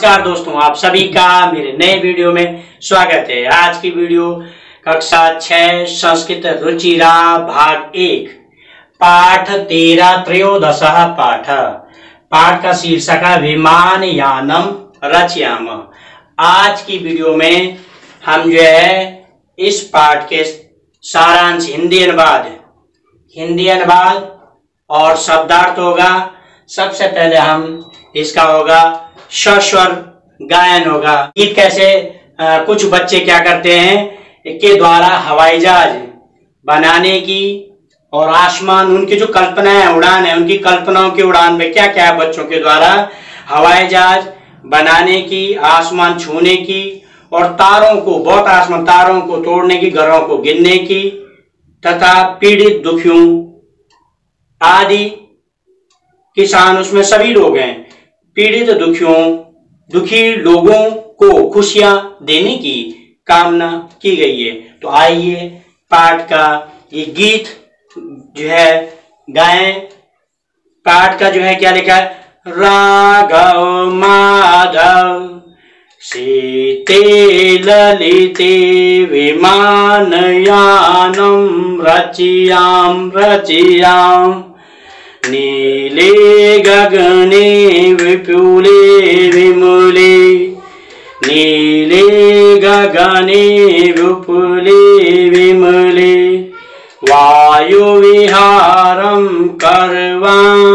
नमस्कार दोस्तों, आप सभी का मेरे नए वीडियो में स्वागत है। आज की वीडियो कक्षा 6 संस्कृत रुचिरा भाग 1 पाठ 13 त्रयोदशः पाठ का शीर्षक है विमान यानम रचयाम। आज की वीडियो में हम जो है इस पाठ के सारांश हिंदी अनुवाद और शब्दार्थ होगा। सबसे पहले हम इसका होगा सस्वर गायन होगा। गीत कैसे कुछ बच्चे क्या करते हैं के द्वारा हवाई जहाज बनाने की और आसमान उनकी जो कल्पना है उड़ान है, उनकी कल्पनाओं की उड़ान में क्या क्या है बच्चों के द्वारा हवाई जहाज बनाने की, आसमान छूने की और तारों को बहुत आसमान तारों को तोड़ने की, ग्रहों को गिनने की तथा पीड़ित दुखियों आदि किसान उसमें सभी लोग हैं, पीड़ित दुखी लोगों को खुशियां देने की कामना की गई है। तो आइए पाठ का ये गीत जो है गाएं। पाठ का जो है क्या लिखा है, राघव माधव सीते ललिते विमान यानम रचियाम नीले गगने विपुले विमले, नीले गगने विपुले विमले वायु विहारं करवां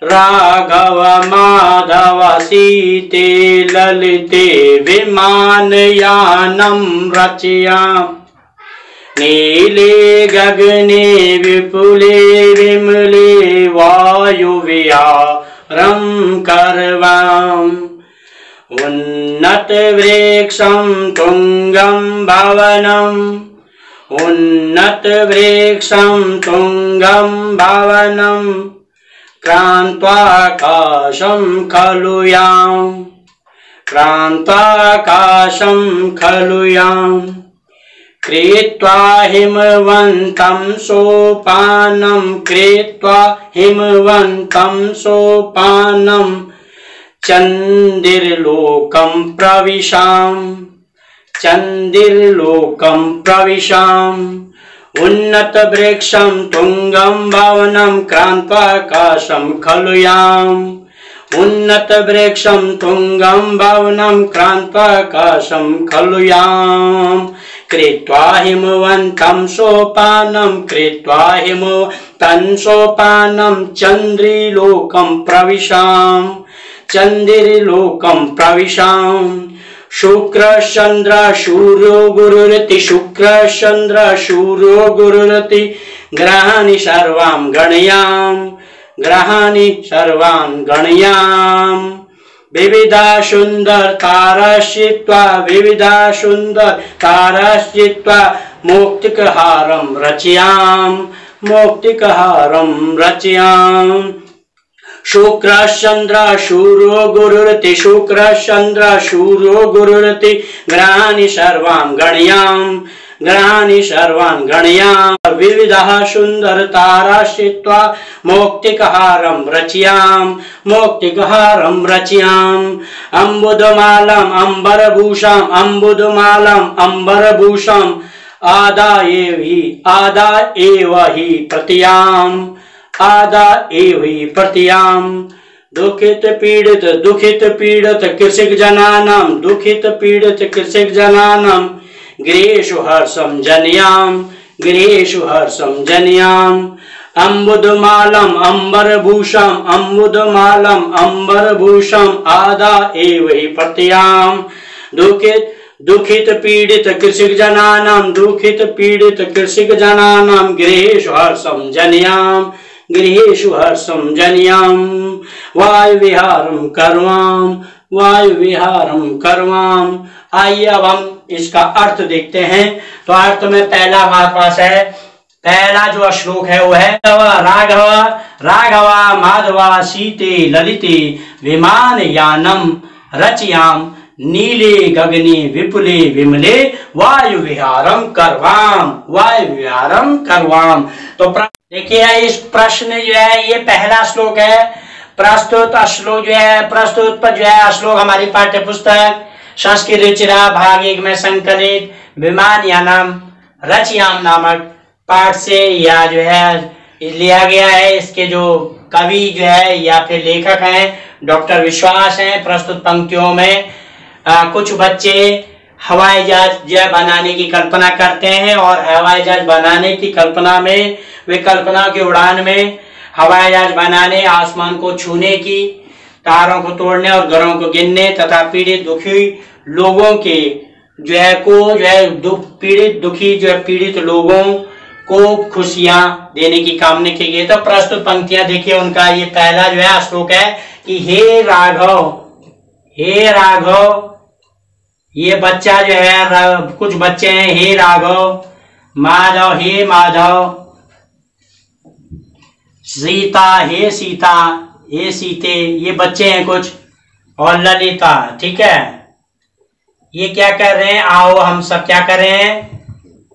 राघव माधव सीते ललिते विमान यानम रचयाम नीले गगने विपुले विमले वायु विहारं करवां उन्नत वृक्षं तुंगं भवनं क्रान्त्वाकाशं खलुयाम् कृत्वा हिमवन्तं सोपानं चन्दिर्लोकं प्रविशाम् उन्नत वृक्षं तुंगं भवनं क्रान्त्वाकाशं खलुयाम् उन्नत वृक्षं तुंगं भवनं क्रान्त्वाकाशं खलुयाम् कृत्वा हिमवन्तं सोपानं चन्द्रिलोकं प्रविशाम् शुक्रचन्द्र सूर्यो गुरुरति ग्रहाणि सर्वान् गणयाम् विविधा सुन्दर ताराश्चित्वा मौक्तिकहारं रचयाम शुक्रचन्द्र सूर्यो गुरुरति ग्रहाणि सर्वान् गणयाम् विविधः सुन्दर ताराश्चित्वा मौक्तिकहारं रचयाम अम्बुदमालम् अम्बरभूषम् आदा एव हि प्रतियाम् दुखित पीड़ित कृषक जनानां गृहेषु हर्षं जनयाम् अम्बुदमालम् अम्बरभूषम् आदा एव हि प्रतियाम् दुखित पीड़ित कृषक जनानां गृहेषु हर्षं जनयाम् वायु विहारं करवाम्। आइए अब हम इसका अर्थ देखते हैं। तो अर्थ में पहला हमारे पास है, पहला जो श्लोक है वो है राघव माधव सीते ललिते विमान यानम रचयाम नीले गगने विपुले विमले वायु विहारम करवाम। तो देखिए इस प्रश्न जो है ये पहला श्लोक है। प्रस्तुत श्लोक जो है, प्रस्तुत पर जो है श्लोक हमारी पाठ्य पुस्तक संस्कृत रुचिरा भाग 1 में संकलित विमानयानम रचयाम नामक पाठ से या जो है लिया गया है। इसके जो कवि जो है या फिर लेखक हैं डॉक्टर विश्वास हैं। प्रस्तुत पंक्तियों में कुछ बच्चे हवाई जहाज जो बनाने की कल्पना करते हैं और हवाई जहाज बनाने की कल्पना में वे कल्पना की उड़ान में हवाई जहाज बनाने, आसमान को छूने की, तारों को तोड़ने और घरों को गिनने तथा पीड़ित दुखी लोगों के जो है पीड़ित दुखी जो है पीड़ित लोगों को खुशियां देने की कामना की गई। तो प्रस्तुत पंक्तियां देखिए, उनका ये पहला जो है श्लोक है कि हे राघव, ये बच्चा जो है कुछ बच्चे हैं, हे राघव, माधव, हे माधव, सीता, हे सीता, हे सीते, ये बच्चे हैं कुछ, और ललिता। ठीक है, ये क्या कर रहे हैं, आओ हम सब क्या कर रहे हैं,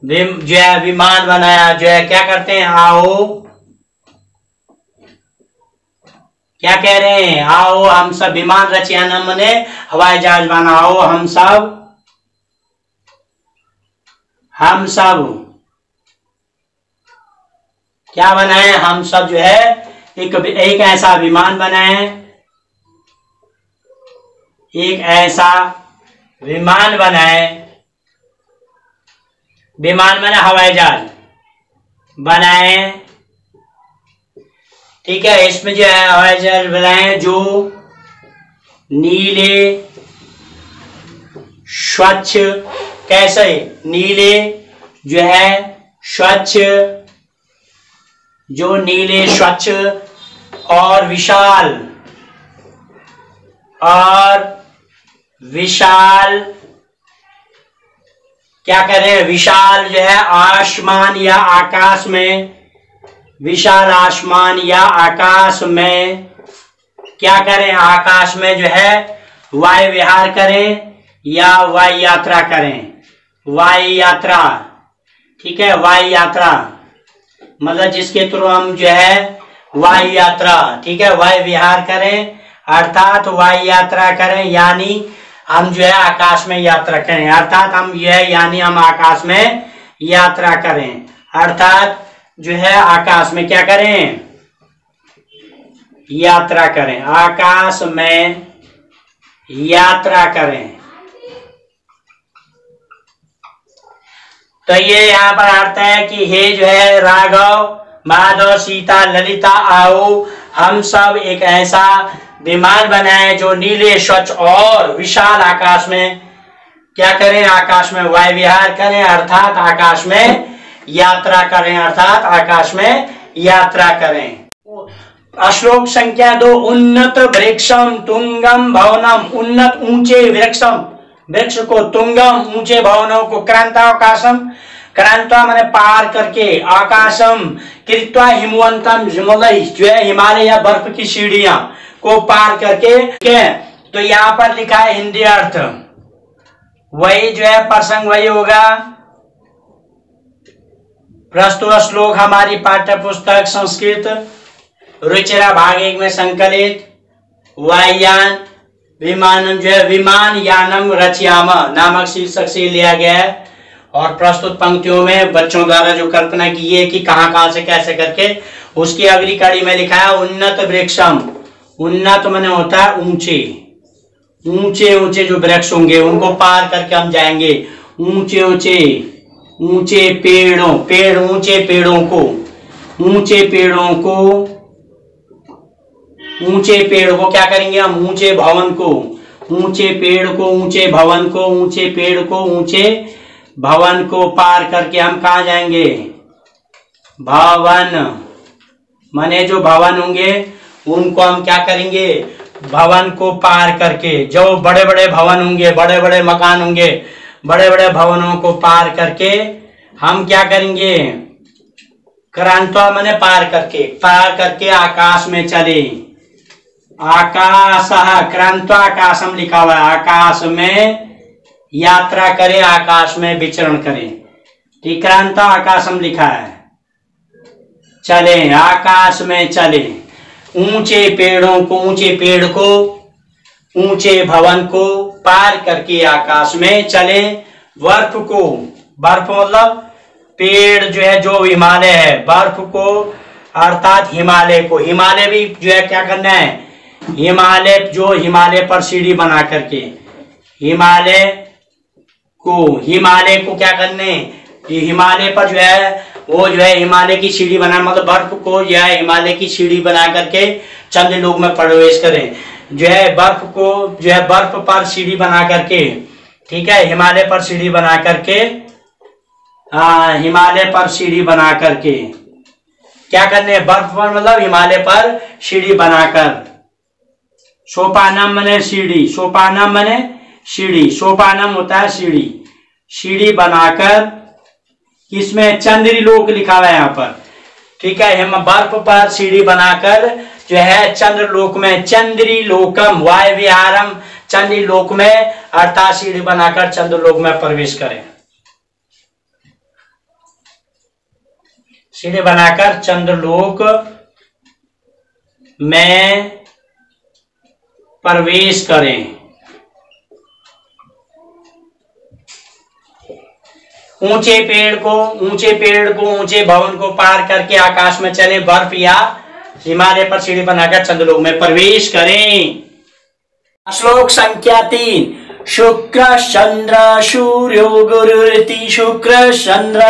जो है विमान बनाया, जो है क्या करते हैं, आओ क्या कह रहे हैं, आओ हम सब विमान रचयानम ने हवाई जहाज बनाओ, हम सब क्या बनाए, हम सब जो है एक ऐसा विमान बनाए, एक ऐसा विमान बनाए, विमान बना हवाई जहाज बनाए। ठीक है, इसमें जो है हवाई जहाज बनाए जो नीले स्वच्छ, कैसे नीले जो है स्वच्छ, जो नीले स्वच्छ और विशाल क्या करें, विशाल जो है आसमान या आकाश में, विशाल आसमान या आकाश में क्या करें, आकाश में जो है वायु विहार करें या वायु यात्रा करें, वायु यात्रा। ठीक है, वायु यात्रा मतलब जिसके थ्रू हम जो है वायु यात्रा, ठीक है, वायु विहार करें अर्थात वायु यात्रा करें, यानी हम जो है आकाश में यात्रा करें, अर्थात हम यह यानी हम आकाश में यात्रा करें, अर्थात जो है आकाश में क्या करें, यात्रा करें, आकाश में यात्रा करें। तो ये यहाँ पर अर्थ है कि हे जो है राघव, माधव, सीता, ललिता, आओ हम सब एक ऐसा विमान बनाए जो नीले स्वच्छ और विशाल आकाश में क्या करें, आकाश में वायु विहार करें अर्थात आकाश में यात्रा करें, अर्थात आकाश में यात्रा करें। श्लोक संख्या 2, उन्नत वृक्षम तुंगम भवनम, उन्नत ऊंचे वृक्षम, वृक्ष को, तुंगम ऊंचे भवनों को, क्रांतावकाशम, क्रांता मैंने पार करके, आकाशम कृत्वा हिमवंतम, हिमालय जो है हिमालय या बर्फ की सीढ़ियां को पार करके। तो यहाँ पर लिखा है हिंदी अर्थ, वही जो है प्रसंग वही होगा। प्रस्तुत श्लोक हमारी पाठ्य पुस्तक संस्कृत रुचिरा भाग 1 में संकलित वायुयान विमानम जो है विमान यानम रचयाम नामक शीर्षक से लिया गया है। और प्रस्तुत पंक्तियों में बच्चों द्वारा जो कल्पना की है कि कहां से कैसे करके, उसकी अगली कड़ी में लिखा है उन्नत वृक्षम, उन्नत माने होता है ऊंचे, ऊंचे ऊंचे जो वृक्ष होंगे उनको पार करके हम जाएंगे, ऊंचे ऊंचे ऊंचे पेड़ों, पेड़ ऊंचे पेड़ों को, ऊंचे पेड़ों को, ऊंचे पेड़ को क्या करेंगे हम, ऊंचे भवन को, ऊंचे पेड़ को, ऊंचे भवन को, ऊंचे पेड़ को, ऊंचे भवन को पार करके हम कहा जाएंगे, भवन माने जो भवन होंगे उनको हम क्या करेंगे, भवन को पार करके, जो बड़े बड़े भवन होंगे, बड़े बड़े मकान होंगे, बड़े बड़े भवनों को पार करके हम क्या करेंगे, क्रांता माने पार करके आकाश में चले, आकाश क्रांता आकाशम लिखा हुआ है, आकाश में यात्रा करे, आकाश में विचरण करे, क्रांता आकाशम लिखा है। चले, आकाश में चले। ऊंचे पेड़ को ऊंचे भवन को पार करके आकाश में चले। बर्फ मतलब पेड़ जो है, जो हिमालय है, बर्फ को अर्थात हिमालय को, हिमालय भी जो है क्या करना है, हिमालय पर सीढ़ी बना करके, हिमालय को क्या करने, हिमालय पर जो है वो जो है हिमालय की सीढ़ी बना, मतलब बर्फ को जो है हिमालय की सीढ़ी बना करके चंद्रलोक में प्रवेश करें। जो है बर्फ को जो है बर्फ पर सीढ़ी बना करके, ठीक है, हिमालय पर सीढ़ी बना करके, हिमालय पर सीढ़ी बना करके क्या करने, बर्फ पर मतलब हिमालय पर सीढ़ी बनाकर। सोपानम मने सीढ़ी, सोपानम मने सीढ़ी, सोपानम होता है सीढ़ी, सीढ़ी बनाकर, इसमें चंद्रलोक लिखा हुआ है यहाँ पर, ठीक है, हम बर्फ पर सीढ़ी बनाकर जो है चंद्रलोक में, चंद्रिलोकम वाय विहारम, चंद्रलोक में अर्थात सीढ़ी बनाकर चंद्रलोक में प्रवेश करें। सीढ़ी बनाकर चंद्रलोक में प्रवेश करें। ऊंचे पेड़ को ऊंचे भवन को पार करके आकाश में चले, बर्फ या हिमालय पर सीढ़ी बनाकर चंद्रलोक में प्रवेश करें। श्लोक संख्या 3। शुक्र चंद्र सूर्यो गुरुरिति, शुक्र चंद्र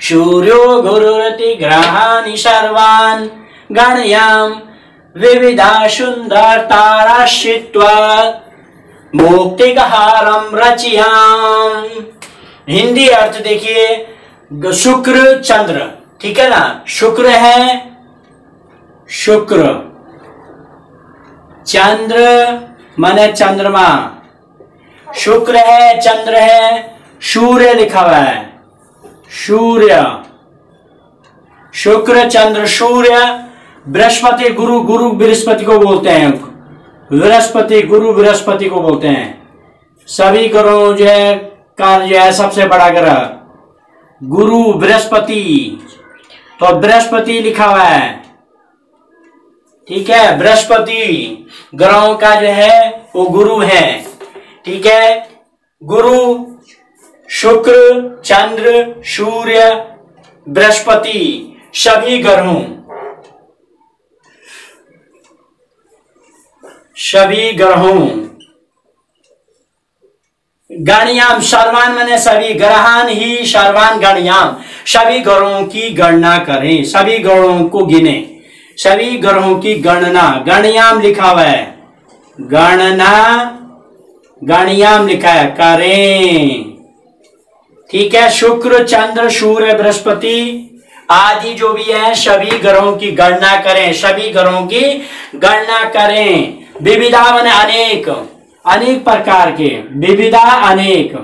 सूर्यो गुरुरिति, ग्रहाणि सर्वान् गणयाम विविधा सुंदर ताराश्चित्वा मुक्तिकहारम रचयाम। हिंदी अर्थ देखिए, शुक्र चंद्र, ठीक है ना, शुक्र है, शुक्र, चंद्र माने चंद्रमा, शुक्र है, चंद्र है, सूर्य लिखा हुआ है, सूर्य, शुक्र चंद्र सूर्य, बृहस्पति गुरु, गुरु बृहस्पति को बोलते हैं, बृहस्पति गुरु बृहस्पति को बोलते हैं। सभी ग्रहों जो है का जो है सबसे बड़ा ग्रह गुरु बृहस्पति, तो बृहस्पति लिखा हुआ है, ठीक है, बृहस्पति ग्रहों का जो है वो गुरु है, ठीक है, गुरु शुक्र चंद्र सूर्य बृहस्पति सभी ग्रहों गणयाम, सर्वान माने सभी, ग्रहान ही सर्वान गणयाम, सभी ग्रहों की गणना करें, सभी ग्रहों को गिने, सभी ग्रहों की गणना, गणयाम लिखा हुआ है, गणना गणयाम लिखा है, करें, ठीक है। शुक्र चंद्र सूर्य बृहस्पति आदि जो भी है सभी ग्रहों की गणना करें, सभी ग्रहों की गणना करें। विविधा माने अनेक, अनेक प्रकार के, विविधा अनेक,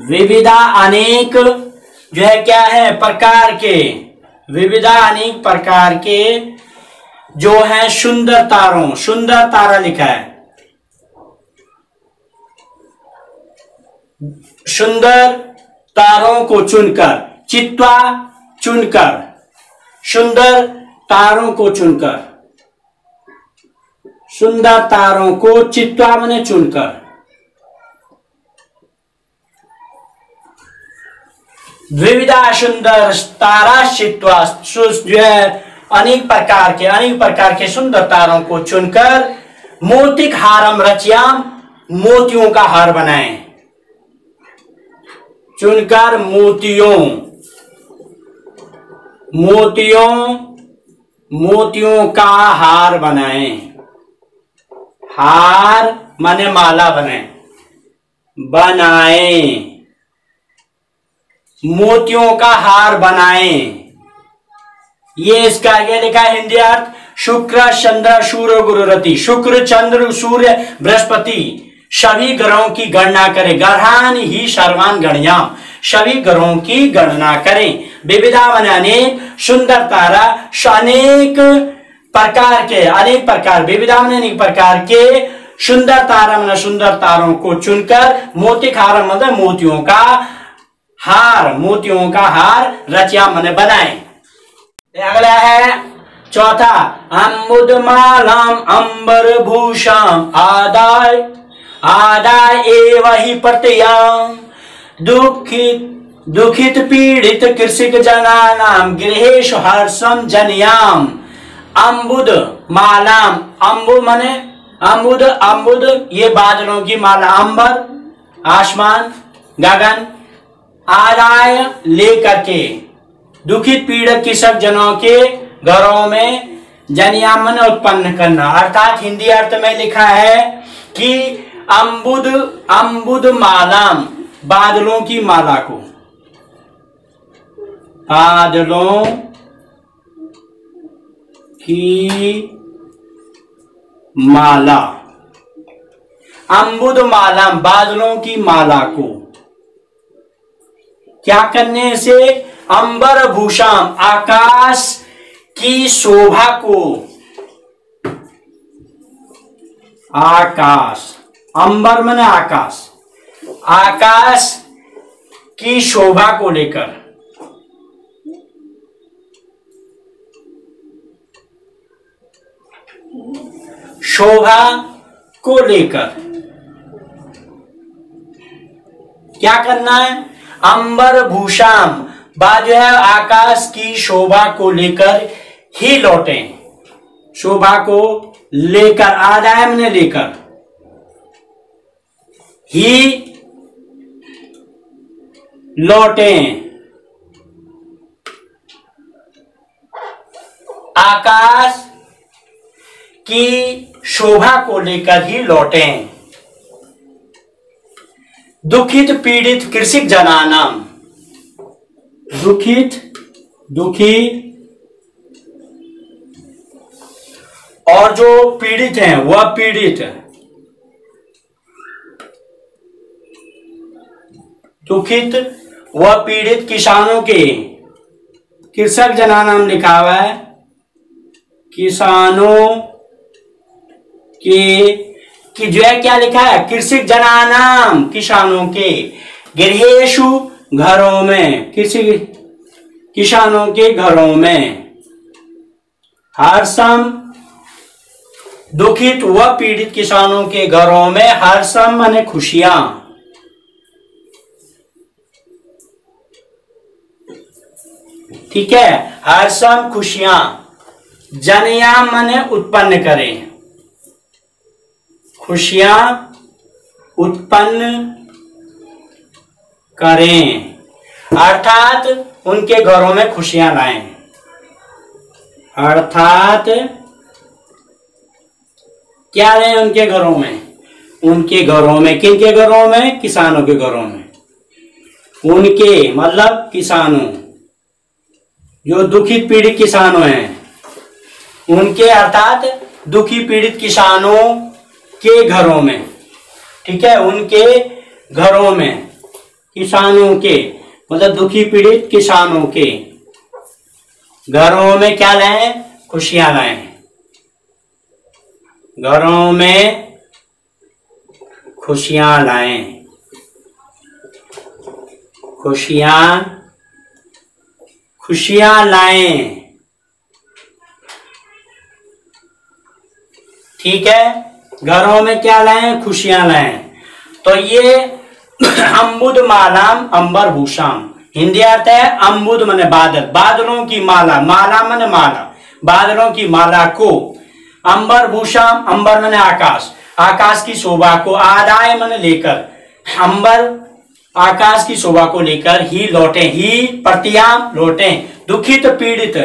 विविधा अनेक जो है क्या है, प्रकार के, विविधा अनेक प्रकार के जो है सुंदर तारों, सुंदर तारा लिखा है, सुंदर तारों को चुनकर, चित्वा चुनकर, सुंदर तारों को चुनकर, सुंदर तारों को चित्वा माने चुनकर, विविधा सुंदर तारा चित्वा जो है अनेक प्रकार के सुंदर तारों को चुनकर, मोतिक हारम रचियाम, मोतियों का हार बनाएं, चुनकर मोतियों का हार बनाएं, हार माने माला बनाएं, मोतियों का हार बनाएं। ये इसका आगे लिखा है हिंदी अर्थ, शुक्र चंद्र सूर्य गुरुरति, शुक्र चंद्र सूर्य बृहस्पति सभी ग्रहों की गणना करें, ग्रहान ही सर्वान गणयाम, सभी ग्रहों की गणना करें। विविधा माने अनेक, सुंदर तारा अनेक प्रकार के, अनेक प्रकार, विविधा माने अनेक प्रकार के, सुंदर तारा माने सुंदर तारों को चुनकर, मोतिक हार मतलब मोतियों का हार रचिया माने बनाएं। अगला है चौथा, अम्बुदमालाम अंबर भूषाम आदाय आदाय एव ही प्रत्याम दुखित पीड़ित कृषक जनानाम गृहेषु हर्षम जनयाम। अम्बुद मालाम, अम्बुद माने अम्बुद, अम्बुद ये बादलों की माला, अंबर आसमान गगन, आदाय लेकर के दुखित पीड़ित कृषक जनों के घरों में जनयामन उत्पन्न करना। अर्थात हिंदी अर्थ में लिखा है कि अम्बुद अम्बुद मालाम बादलों की माला को, बादलों की माला, अम्बुद मालाम बादलों की माला को क्या करने से, अंबर भूषाम आकाश की शोभा को, आकाश अंबर माने आकाश, आकाश की शोभा को लेकर, शोभा को लेकर क्या करना है, अंबर भूषाम जो है आकाश की शोभा को लेकर ही लौटे, शोभा को लेकर, आदाय ने लेकर, ही लौटे, आकाश की शोभा को लेकर ही लौटे। दुखित पीड़ित कृषक जनानाम, दुखित दुखी और जो पीड़ित हैं वह पीड़ित, दुखित व पीड़ित किसानों के, कृषक जनानाम लिखा हुआ है, किसानों के कि जो है क्या लिखा है, कृषक जनानाम किसानों के, गृहेषु घरों में, किसी किसानों के घरों में, हर्षम दुखित व पीड़ित किसानों के घरों में, हर्षम माने खुशियां, ठीक है, हर्षम खुशियां, जनयाम माने उत्पन्न करें, खुशियां उत्पन्न करें, अर्थात उनके घरों में खुशियां लाएं, अर्थात क्या लाएं उनके घरों में, उनके घरों में, किनके घरों में, किसानों के घरों में, उनके मतलब किसानों, जो दुखित पीड़ित किसानों हैं उनके, अर्थात दुखी पीड़ित किसानों के घरों में, ठीक है, उनके घरों में, किसानों के मतलब दुखी पीड़ित किसानों के घरों में क्या लाएं, खुशियां लाएं, घरों में खुशियां लाएं, खुशियां लाएं, ठीक है, घरों में क्या लाएं, खुशियां लाएं। तो ये अम्बुद मालाम अंबर भूषाम, हिंदी अर्थ है अम्बुद माने बादल, बादलों की माला, माला माने माला, बादलों की माला को, अंबर भूषाम अंबर माने आकाश, आकाश की शोभा को, आदाय माने लेकर, अंबर आकाश की शोभा को लेकर ही लौटे, ही प्रत्याम लौटे, दुखित पीड़ित,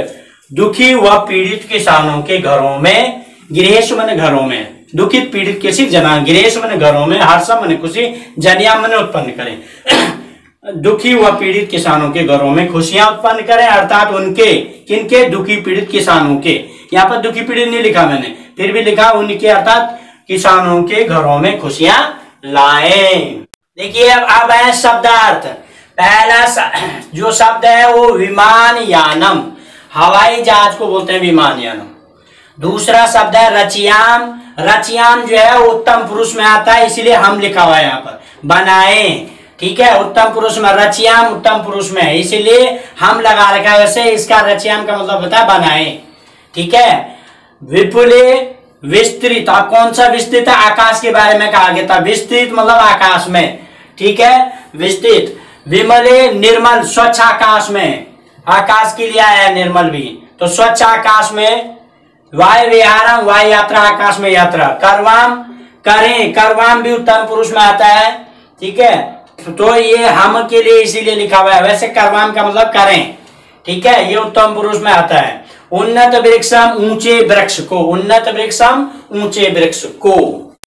दुखी व पीड़ित किसानों के घरों में, गृहेश माने घरों में, दुखित पीड़ित किसी जना, गृहेश माने घरों में, हर्षम माने खुशी, जनिया माने उत्पन्न करें, दुखी व पीड़ित किसानों के घरों में खुशियां उत्पन्न करें, अर्थात उनके, किनके, दुखी पीड़ित किसानों के, यहाँ पर दुखी पीड़ित नहीं लिखा मैंने, फिर भी लिखा उनके, अर्थात किसानों के घरों में खुशियां लाएं। देखिए अब है शब्दार्थ। पहला जो शब्द है वो विमान यानम, हवाई जहाज को बोलते हैं विमान यानम। दूसरा शब्द है रचियाम, रचियाम जो है वो उत्तम पुरुष में आता है, इसलिए हम लिखा हुआ है यहाँ पर, बनाए, ठीक है, उत्तम पुरुष में रचयाम उत्तम पुरुष में, इसीलिए हम लगा रखा है। वैसे इसका रचयाम का मतलब होता है बनाए, ठीक है। विपुले विस्तृत, आप कौन सा विस्तृत है, आकाश के बारे में कहा गया था, विस्तृत मतलब आकाश में, ठीक है, विस्तृत। विमले निर्मल स्वच्छ आकाश में, आकाश के लिए आया निर्मल भी, तो स्वच्छ आकाश में। वायु विहारम वायु यात्रा, आकाश में यात्रा। कर्वाम करें, कर्वाम भी उत्तम पुरुष में आता है, ठीक है, तो ये हम के लिए इसीलिए लिखा हुआ है। वैसे कर्वाम का मतलब करें, ठीक है, ये उत्तम पुरुष में आता है। उन्नत वृक्षम ऊंचे वृक्ष को, उन्नत वृक्षम ऊंचे वृक्ष को।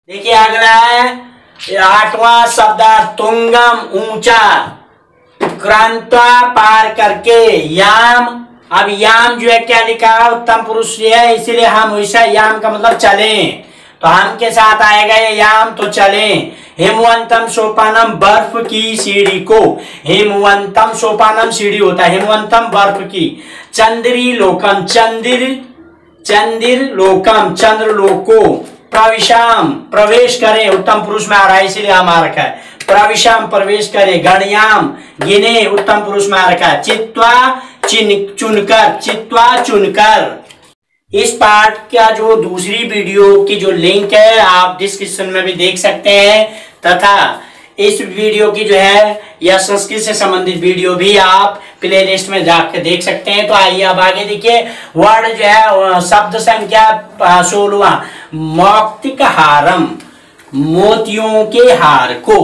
देखिए अगला है 8वां शब्दार्थ, तुंगम ऊंचा, क्रांता पार करके, याम। अब याम जो है क्या लिखा है, उत्तम पुरुष है, इसीलिए हम वैसा याम का मतलब चले, तो हम के साथ आएगा ये याम, तो चले। हिमवंतम सोपानम, बर्फ की सीढ़ी को, हिमवंतम सोपानम सीढ़ी होता है, हिमवंतम बर्फ की। चंद्री लोकम, चंदिर लोकम चंद्र लोको। प्रविशाम प्रवेश करे, उत्तम पुरुष में आ रहा है इसीलिए हम आ रखा है, प्रविशाम प्रवेश करे। गणयाम गिने, उत्तम पुरुष में आ रखा है। चित्वा चुनकर, चित्वा चुनकर। इस पार्ट का जो दूसरी वीडियो की जो लिंक है आप डिस्क्रिप्शन में भी देख सकते हैं, तथा इस वीडियो की जो है या संस्कृत से संबंधित वीडियो भी आप प्लेलिस्ट में जाकर देख सकते हैं। तो आइए अब आगे देखिए, वर्ड जो है शब्द संख्या 16वां, मौक्तिक हारम, मोतियों के हार को,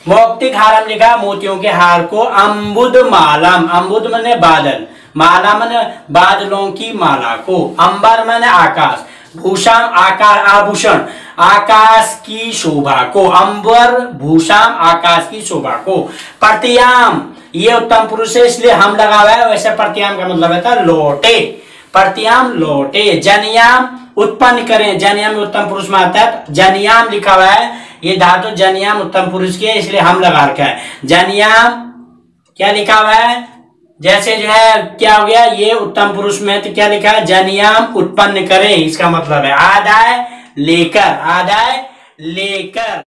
मौक्तिक हारम लिखा, मोतियों के हार को। अम्बुद मालम, अम्बुद माने बादल, माला माने बादलों की माला को। अंबर माने आकाश, भूषण आकाश, आभूषण आकाश की शोभा को। अंबर भूषण आकाश की शोभा को। प्रत्याम, ये उत्तम पुरुष है इसलिए हम लगा हुआ है, वैसे प्रत्याम का मतलब है लौटे, प्रत्याम लौटे। जनयाम उत्पन्न करें, जनयाम उत्तम पुरुष में आता है, जनयाम लिखा हुआ है, ये धातु जनयाम उत्तम पुरुष की है इसलिए हम लगा रखा है। जनयाम क्या लिखा हुआ है, जैसे जो है क्या हो गया, ये उत्तम पुरुष में तो क्या लिखा है, जनयाम उत्पन्न करें, इसका मतलब है आदाय लेकर, आदाय लेकर।